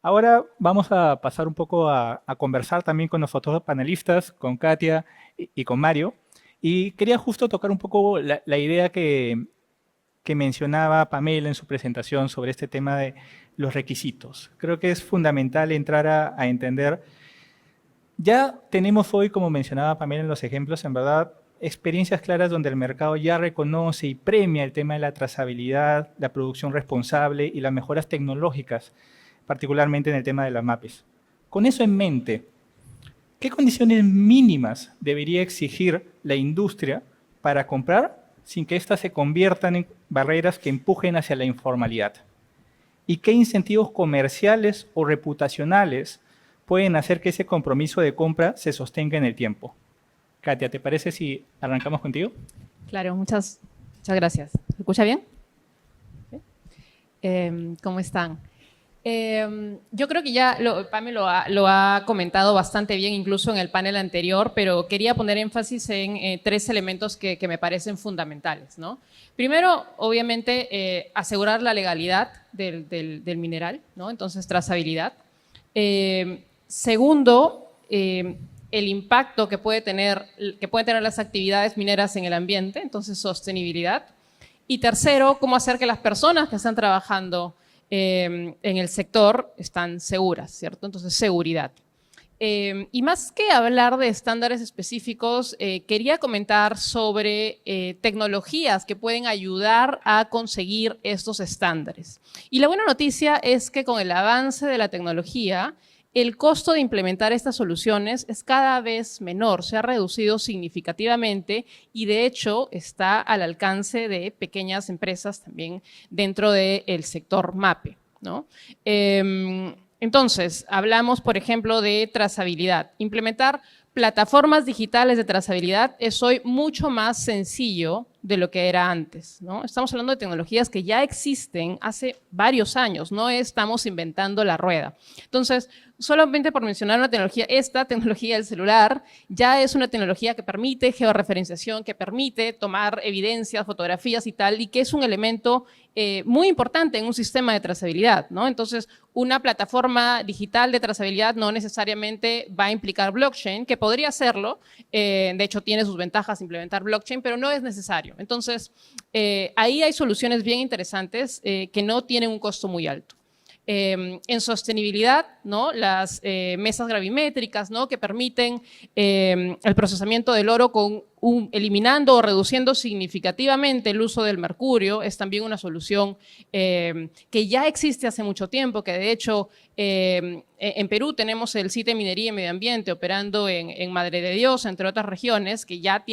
Ahora vamos a pasar un poco a conversar también con los otros panelistas, con Katia y con Mario. Y quería justo tocar un poco la idea que mencionaba Pamela en su presentación sobre este tema de los requisitos. Creo que es fundamental entrar a entender. Ya tenemos hoy, como mencionaba Pamela en los ejemplos, en verdad, experiencias claras donde el mercado ya reconoce y premia el tema de la trazabilidad, la producción responsable y las mejoras tecnológicas, particularmente en el tema de las MAPES. Con eso en mente, ¿qué condiciones mínimas debería exigir la industria para comprar sin que éstas se conviertan en barreras que empujen hacia la informalidad? ¿Y qué incentivos comerciales o reputacionales pueden hacer que ese compromiso de compra se sostenga en el tiempo? Katia, ¿te parece si arrancamos contigo? Claro, muchas gracias. ¿Se escucha bien? ¿Sí? ¿Cómo están? Yo creo que ya Pame lo ha comentado bastante bien, incluso en el panel anterior, pero quería poner énfasis en tres elementos que me parecen fundamentales, ¿no? Primero, obviamente, asegurar la legalidad del mineral, ¿no? Entonces, trazabilidad. Segundo, el impacto que pueden tener las actividades mineras en el ambiente, entonces sostenibilidad. Y tercero, cómo hacer que las personas que están trabajando en el sector están seguras, ¿cierto? Entonces, seguridad. Y más que hablar de estándares específicos, quería comentar sobre tecnologías que pueden ayudar a conseguir estos estándares. Y la buena noticia es que con el avance de la tecnología, el costo de implementar estas soluciones es cada vez menor, se ha reducido significativamente y de hecho está al alcance de pequeñas empresas también dentro del sector MAPE, ¿no? Entonces, hablamos, por ejemplo, de trazabilidad. Implementar plataformas digitales de trazabilidad es hoy mucho más sencillo de lo que era antes, ¿no? Estamos hablando de tecnologías que ya existen hace varios años, no estamos inventando la rueda. Entonces, solamente por mencionar una tecnología, esta tecnología del celular ya es una tecnología que permite georreferenciación, que permite tomar evidencias, fotografías y tal, y que es un elemento muy importante en un sistema de trazabilidad, ¿no? Entonces, una plataforma digital de trazabilidad no necesariamente va a implicar blockchain, que podría hacerlo, de hecho tiene sus ventajas implementar blockchain, pero no es necesario. Entonces, ahí hay soluciones bien interesantes que no tienen un costo muy alto. En sostenibilidad, ¿no? Las mesas gravimétricas, ¿no? Que permiten el procesamiento del oro eliminando o reduciendo significativamente el uso del mercurio, es también una solución que ya existe hace mucho tiempo, que de hecho en Perú tenemos el CITE Minería y Medio Ambiente operando en Madre de Dios, entre otras regiones, que ya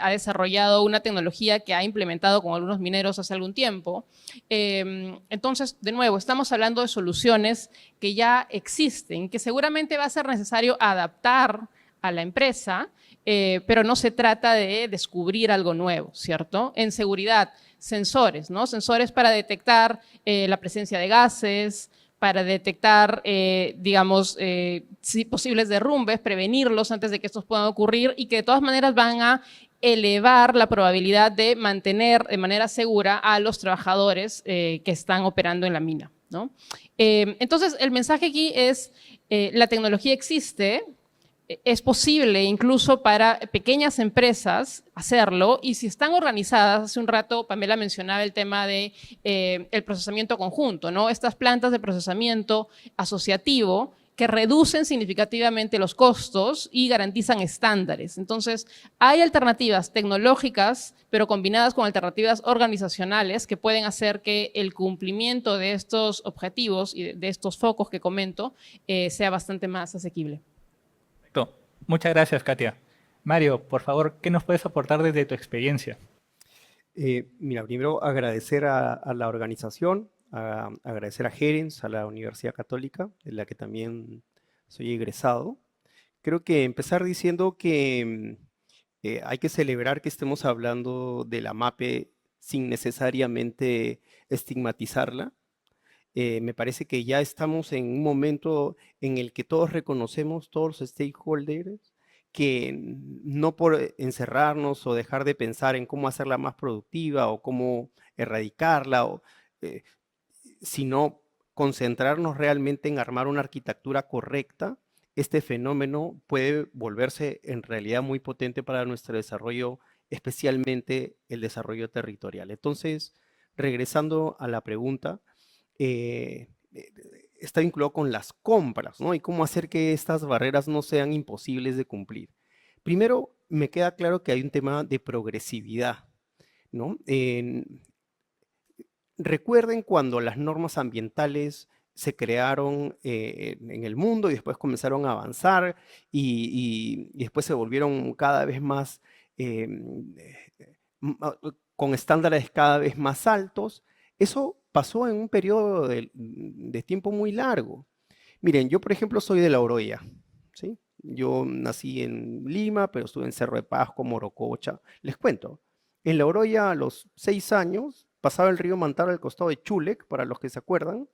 ha desarrollado una tecnología que ha implementado con algunos mineros hace algún tiempo. Entonces, de nuevo, estamos hablando de soluciones que ya existen, que seguramente va a ser necesario adaptar a la empresa, pero no se trata de descubrir algo nuevo, ¿cierto? En seguridad, sensores, ¿no? Sensores para detectar la presencia de gases, para detectar, digamos, posibles derrumbes, prevenirlos antes de que estos puedan ocurrir y que de todas maneras van a elevar la probabilidad de mantener de manera segura a los trabajadores que están operando en la mina, ¿no? Entonces, el mensaje aquí es, la tecnología existe, es posible incluso para pequeñas empresas hacerlo y si están organizadas, hace un rato Pamela mencionaba el tema de el procesamiento conjunto, ¿no? Estas plantas de procesamiento asociativo que reducen significativamente los costos y garantizan estándares. Entonces, hay alternativas tecnológicas, pero combinadas con alternativas organizacionales que pueden hacer que el cumplimiento de estos objetivos y de estos focos que comento sea bastante más asequible. Perfecto. Muchas gracias, Katia. Mario, por favor, ¿qué nos puedes aportar desde tu experiencia? Mira, primero agradecer a la organización, agradecer a Jerens, a la Universidad Católica, de la que también soy egresado. Creo que empezar diciendo que hay que celebrar que estemos hablando de la MAPE sin necesariamente estigmatizarla. Me parece que ya estamos en un momento en el que todos reconocemos, todos los stakeholders, que no por encerrarnos o dejar de pensar en cómo hacerla más productiva o cómo erradicarla, eh, sino concentrarnos realmente en armar una arquitectura correcta, este fenómeno puede volverse en realidad muy potente para nuestro desarrollo, especialmente el desarrollo territorial. Entonces, regresando a la pregunta, eh, está vinculado con las compras, ¿no? Y cómo hacer que estas barreras no sean imposibles de cumplir. Primero, me queda claro que hay un tema de progresividad, ¿no? Recuerden cuando las normas ambientales se crearon en el mundo y después comenzaron a avanzar y después se volvieron cada vez más eh, con estándares cada vez más altos. Eso pasó en un periodo de tiempo muy largo. Miren, yo por ejemplo soy de La Oroya, ¿sí? Yo nací en Lima, pero estuve en Cerro de Pasco, Morococha. Les cuento, en La Oroya a los 6 años pasaba el río Mantaro al costado de Chulec, para los que se acuerdan.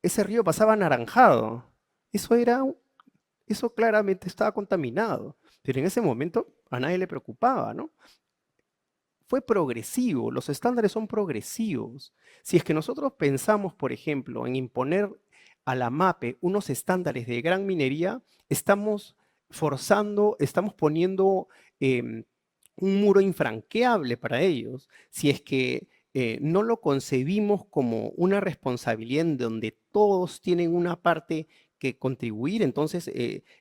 Ese río pasaba anaranjado. Eso claramente estaba contaminado. Pero en ese momento a nadie le preocupaba, ¿no? Fue progresivo, los estándares son progresivos. Si es que nosotros pensamos, por ejemplo, en imponer a la MAPE unos estándares de gran minería, estamos forzando, estamos poniendo un muro infranqueable para ellos. Si es que no lo concebimos como una responsabilidad en donde todos tienen una parte que contribuir, entonces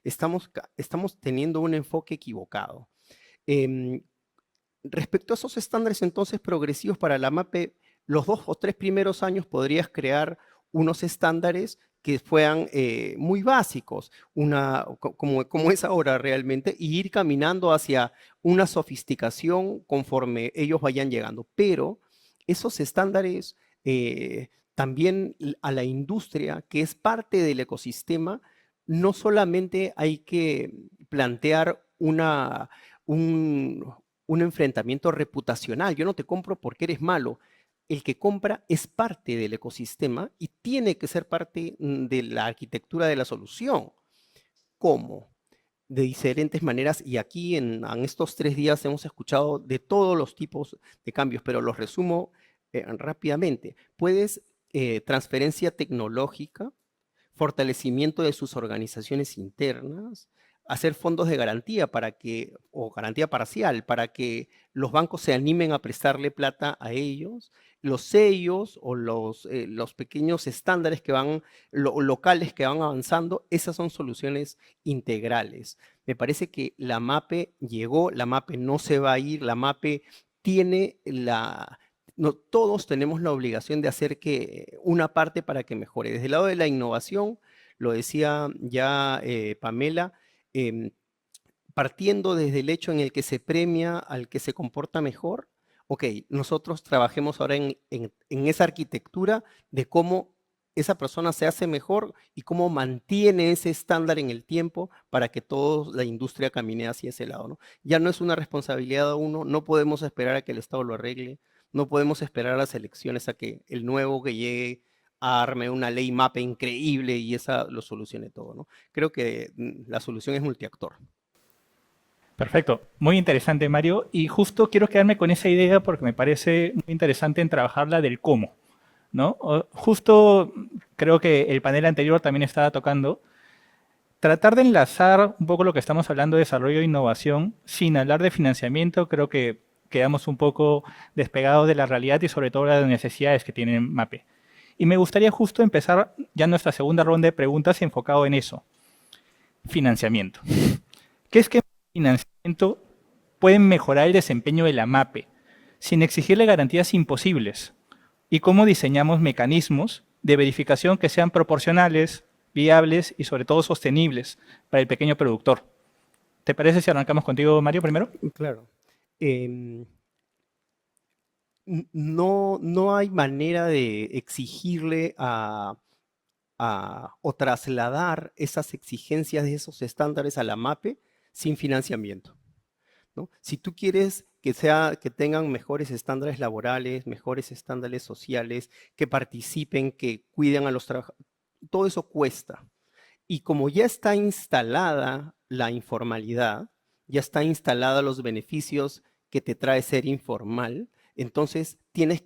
estamos teniendo un enfoque equivocado. Respecto a esos estándares entonces progresivos para la MAPE, los 2 o 3 primeros años podrías crear unos estándares que fueran muy básicos, como es ahora realmente, y ir caminando hacia una sofisticación conforme ellos vayan llegando. Pero esos estándares también a la industria, que es parte del ecosistema, no solamente hay que plantear un enfrentamiento reputacional. Yo no te compro porque eres malo. El que compra es parte del ecosistema y tiene que ser parte de la arquitectura de la solución. ¿Cómo? De diferentes maneras, y aquí en estos 3 días hemos escuchado de todos los tipos de cambios, pero los resumo rápidamente. Puedes transferencia tecnológica, fortalecimiento de sus organizaciones internas, hacer fondos de garantía o garantía parcial para que los bancos se animen a prestarle plata a ellos, los sellos o los pequeños estándares locales que van avanzando, esas son soluciones integrales. Me parece que la MAPE llegó, la MAPE no se va a ir, la MAPE tiene no, todos tenemos la obligación de hacer una parte para que mejore. Desde el lado de la innovación, lo decía ya Pamela, partiendo desde el hecho en el que se premia al que se comporta mejor, ok, nosotros trabajemos ahora en esa arquitectura de cómo esa persona se hace mejor y cómo mantiene ese estándar en el tiempo para que toda la industria camine hacia ese lado, ¿no? Ya no es una responsabilidad de uno, no podemos esperar a que el Estado lo arregle, no podemos esperar a las elecciones a que el nuevo que llegue arme una ley MAPE increíble y esa lo solucione todo, ¿no? Creo que la solución es multiactor. Perfecto, muy interesante, Mario. Y justo quiero quedarme con esa idea porque me parece muy interesante en trabajarla del cómo, ¿no? Justo creo que el panel anterior también estaba tocando tratar de enlazar un poco lo que estamos hablando de desarrollo e innovación sin hablar de financiamiento. Creo que quedamos un poco despegados de la realidad y sobre todo de las necesidades que tiene MAPE. Y me gustaría justo empezar ya nuestra segunda ronda de preguntas enfocado en eso. Financiamiento. ¿Qué es que financiamiento pueden mejorar el desempeño de la MAPE sin exigirle garantías imposibles? ¿Y cómo diseñamos mecanismos de verificación que sean proporcionales, viables y sobre todo sostenibles para el pequeño productor? ¿Te parece si arrancamos contigo, Mario, primero? Claro. No hay manera de exigirle o trasladar esas exigencias de esos estándares a la MAPE sin financiamiento, ¿no? Si tú quieres que tengan mejores estándares laborales, mejores estándares sociales, que participen, que cuiden a los trabajadores, todo eso cuesta. Y como ya está instalada la informalidad, ya está instalada los beneficios que te trae ser informal, entonces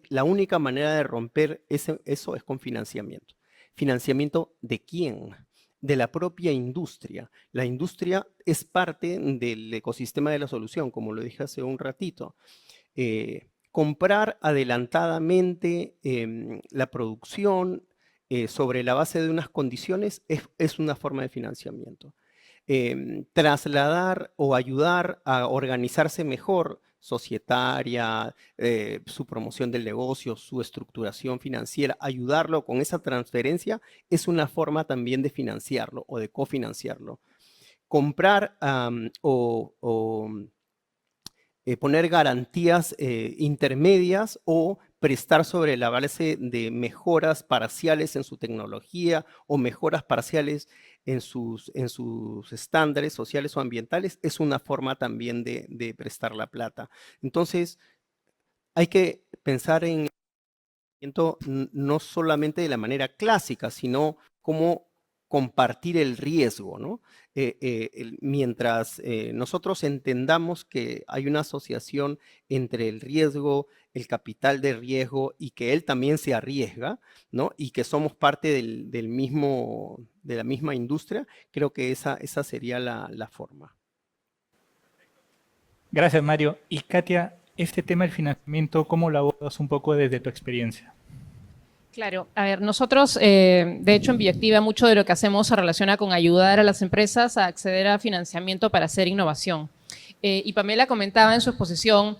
la única manera de romper eso es con financiamiento. ¿Financiamiento de quién? De la propia industria. La industria es parte del ecosistema de la solución, como lo dije hace un ratito. Comprar adelantadamente la producción sobre la base de unas condiciones es una forma de financiamiento. Trasladar o ayudar a organizarse mejor, societaria, su promoción del negocio, su estructuración financiera, ayudarlo con esa transferencia es una forma también de financiarlo o de cofinanciarlo. Comprar poner garantías intermedias o prestar sobre la base de mejoras parciales en su tecnología o mejoras parciales en sus estándares sociales o ambientales es una forma también de prestar la plata. Entonces, hay que pensar en no solamente de la manera clásica, sino cómo compartir el riesgo, ¿no? Mientras nosotros entendamos que hay una asociación entre el riesgo, el capital de riesgo y que él también se arriesga, ¿no? Y que somos parte de la misma industria, creo que esa sería la forma. Gracias, Mario. Y Katia, este tema del financiamiento, ¿cómo lo abordas un poco desde tu experiencia? Claro, a ver, nosotros, de hecho, en Bioactiva, mucho de lo que hacemos se relaciona con ayudar a las empresas a acceder a financiamiento para hacer innovación. Y Pamela comentaba en su exposición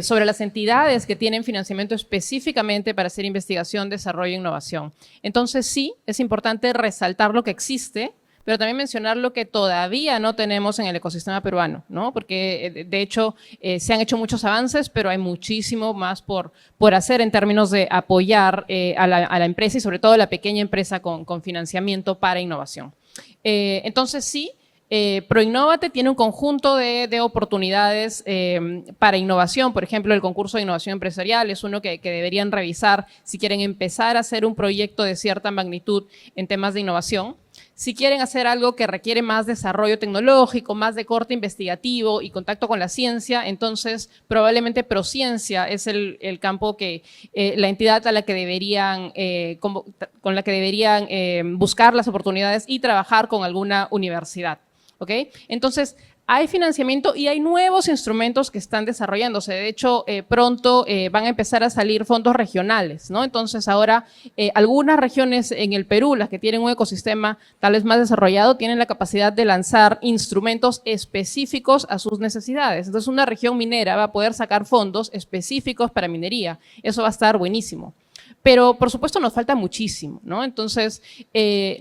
sobre las entidades que tienen financiamiento específicamente para hacer investigación, desarrollo e innovación. Entonces, sí, es importante resaltar lo que existe, pero también mencionar lo que todavía no tenemos en el ecosistema peruano, ¿no? Porque, de hecho, se han hecho muchos avances, pero hay muchísimo más por hacer en términos de apoyar a la empresa y sobre todo a la pequeña empresa con financiamiento para innovación. Entonces, sí, ProInnovate tiene un conjunto de oportunidades para innovación. Por ejemplo, el concurso de innovación empresarial es uno que deberían revisar si quieren empezar a hacer un proyecto de cierta magnitud en temas de innovación. Si quieren hacer algo que requiere más desarrollo tecnológico, más de corte investigativo y contacto con la ciencia, entonces probablemente Prociencia es el campo que la entidad a la que deberían, con la que deberían buscar las oportunidades y trabajar con alguna universidad. ¿Ok? Entonces, hay financiamiento y hay nuevos instrumentos que están desarrollándose. De hecho, pronto van a empezar a salir fondos regionales, ¿no? Entonces, ahora algunas regiones en el Perú, las que tienen un ecosistema tal vez más desarrollado, tienen la capacidad de lanzar instrumentos específicos a sus necesidades. Entonces, una región minera va a poder sacar fondos específicos para minería. Eso va a estar buenísimo. Pero, por supuesto, nos falta muchísimo, ¿no? Entonces,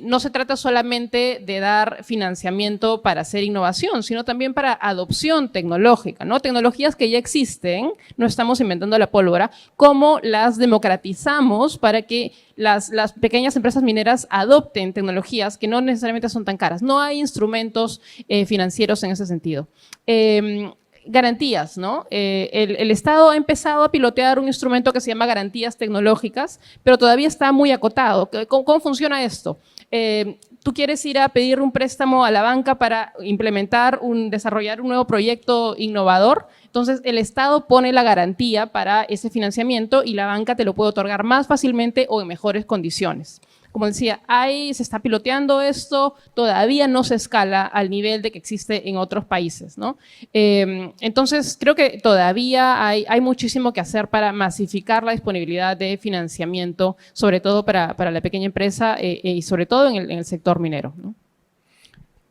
no se trata solamente de dar financiamiento para hacer innovación, sino también para adopción tecnológica, ¿no? Tecnologías que ya existen, no estamos inventando la pólvora, cómo las democratizamos para que las pequeñas empresas mineras adopten tecnologías que no necesariamente son tan caras. No hay instrumentos financieros en ese sentido. Garantías, ¿no? El Estado ha empezado a pilotear un instrumento que se llama garantías tecnológicas, pero todavía está muy acotado. ¿Cómo funciona esto? Tú quieres ir a pedir un préstamo a la banca para desarrollar un nuevo proyecto innovador, entonces el Estado pone la garantía para ese financiamiento y la banca te lo puede otorgar más fácilmente o en mejores condiciones. Como decía, se está piloteando esto, todavía no se escala al nivel de que existe en otros países, ¿no? Entonces, creo que todavía hay muchísimo que hacer para masificar la disponibilidad de financiamiento, sobre todo para la pequeña empresa y sobre todo en el sector minero, ¿no?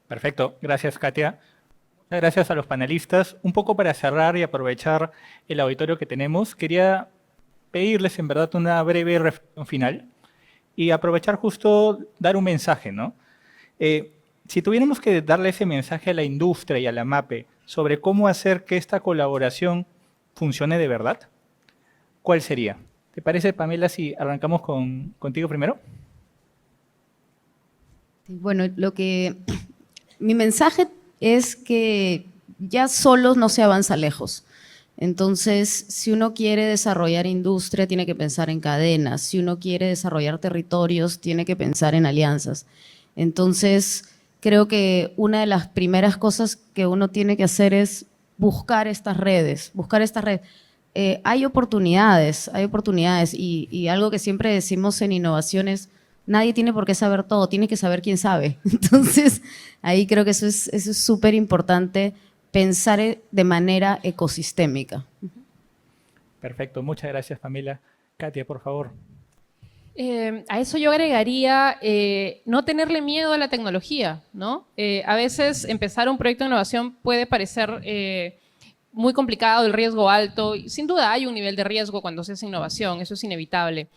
Perfecto, gracias, Katia. Muchas gracias a los panelistas. Un poco para cerrar y aprovechar el auditorio que tenemos, quería pedirles en verdad una breve reflexión final. Y aprovechar justo dar un mensaje, ¿no? Si tuviéramos que darle ese mensaje a la industria y a la MAPE sobre cómo hacer que esta colaboración funcione de verdad, ¿cuál sería? ¿Te parece, Pamela, si arrancamos contigo primero? Bueno, mi mensaje es que ya solos no se avanza lejos. Entonces, si uno quiere desarrollar industria, tiene que pensar en cadenas. Si uno quiere desarrollar territorios, tiene que pensar en alianzas. Entonces, creo que una de las primeras cosas que uno tiene que hacer es buscar estas redes. Hay oportunidades y algo que siempre decimos en innovación es nadie tiene por qué saber todo, tiene que saber quién sabe. Entonces, ahí creo que eso es súper importante, pensar de manera ecosistémica. Perfecto, muchas gracias, Pamela. Katia, por favor. A eso yo agregaría no tenerle miedo a la tecnología, ¿no? A veces empezar un proyecto de innovación puede parecer muy complicado, el riesgo alto. Y sin duda hay un nivel de riesgo cuando se hace innovación, eso es inevitable.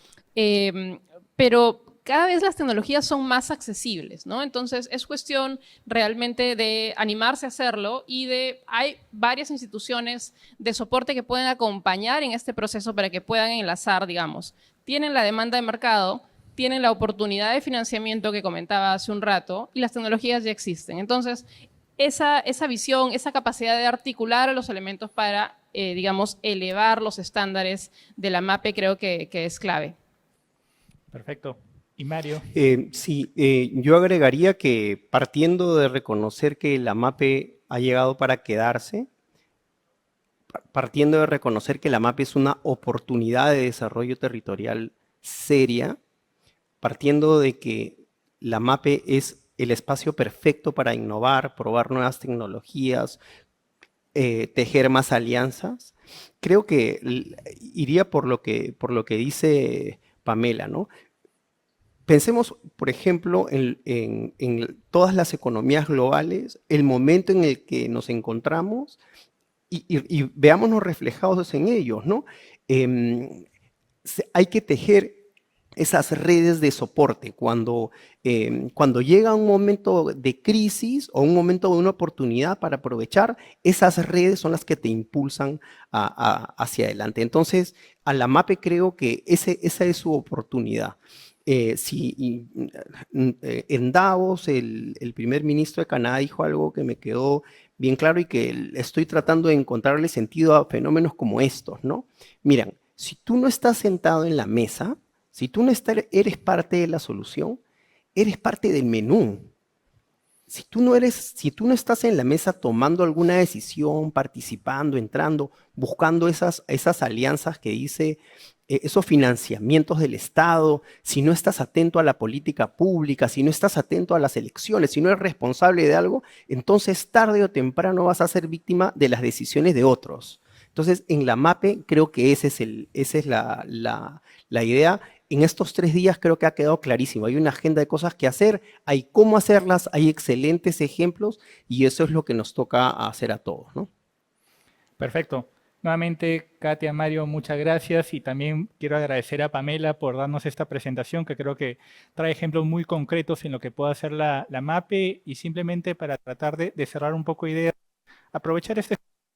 Pero cada vez las tecnologías son más accesibles, ¿no? Entonces es cuestión realmente de animarse a hacerlo y hay varias instituciones de soporte que pueden acompañar en este proceso para que puedan enlazar, digamos. Tienen la demanda de mercado, tienen la oportunidad de financiamiento que comentaba hace un rato y las tecnologías ya existen. Entonces, esa visión, esa capacidad de articular los elementos para, digamos, elevar los estándares de la MAPE creo que es clave. Perfecto. ¿Y Mario? Sí, yo agregaría que partiendo de reconocer que la MAPE ha llegado para quedarse, partiendo de reconocer que la MAPE es una oportunidad de desarrollo territorial seria, partiendo de que la MAPE es el espacio perfecto para innovar, probar nuevas tecnologías, tejer más alianzas, creo que iría por lo que dice Pamela, ¿no? Pensemos, por ejemplo, en todas las economías globales, el momento en el que nos encontramos y veámonos reflejados en ellos, ¿no? Hay que tejer esas redes de soporte cuando llega un momento de crisis o un momento de una oportunidad para aprovechar, esas redes son las que te impulsan hacia adelante. Entonces, a la MAPE creo que esa es su oportunidad. En Davos, el primer ministro de Canadá dijo algo que me quedó bien claro y que estoy tratando de encontrarle sentido a fenómenos como estos, ¿no? Miren, si tú no estás sentado en la mesa, si tú no eres parte de la solución, eres parte del menú. Si tú no estás en la mesa tomando alguna decisión, participando, entrando, buscando esas alianzas que dice, esos financiamientos del Estado, si no estás atento a la política pública, si no estás atento a las elecciones, si no eres responsable de algo, entonces tarde o temprano vas a ser víctima de las decisiones de otros. Entonces, en la MAPE creo que esa es la idea. En estos 3 días creo que ha quedado clarísimo. Hay una agenda de cosas que hacer, hay cómo hacerlas, hay excelentes ejemplos y eso es lo que nos toca hacer a todos, ¿no? Perfecto. Nuevamente, Katia, Mario, muchas gracias y también quiero agradecer a Pamela por darnos esta presentación que creo que trae ejemplos muy concretos en lo que puede hacer la MAPE y simplemente para tratar de cerrar un poco ideas, aprovechar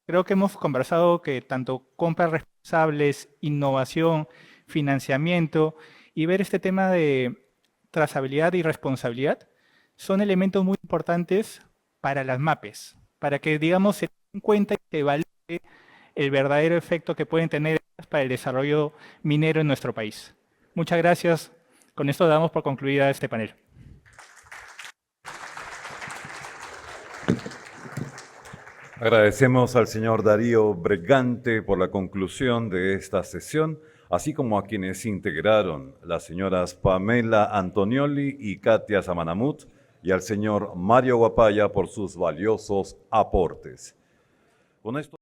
creo que hemos conversado que tanto compras responsables, innovación, financiamiento y ver este tema de trazabilidad y responsabilidad son elementos muy importantes para las MAPES, para que, digamos, se den cuenta y se evalúe el verdadero efecto que pueden tener para el desarrollo minero en nuestro país. Muchas gracias. Con esto damos por concluida este panel. Agradecemos al señor Darío Bregante por la conclusión de esta sesión, así como a quienes integraron, las señoras Pamela Antonioli y Katia Samanamut, y al señor Mario Guapaya por sus valiosos aportes. Con esto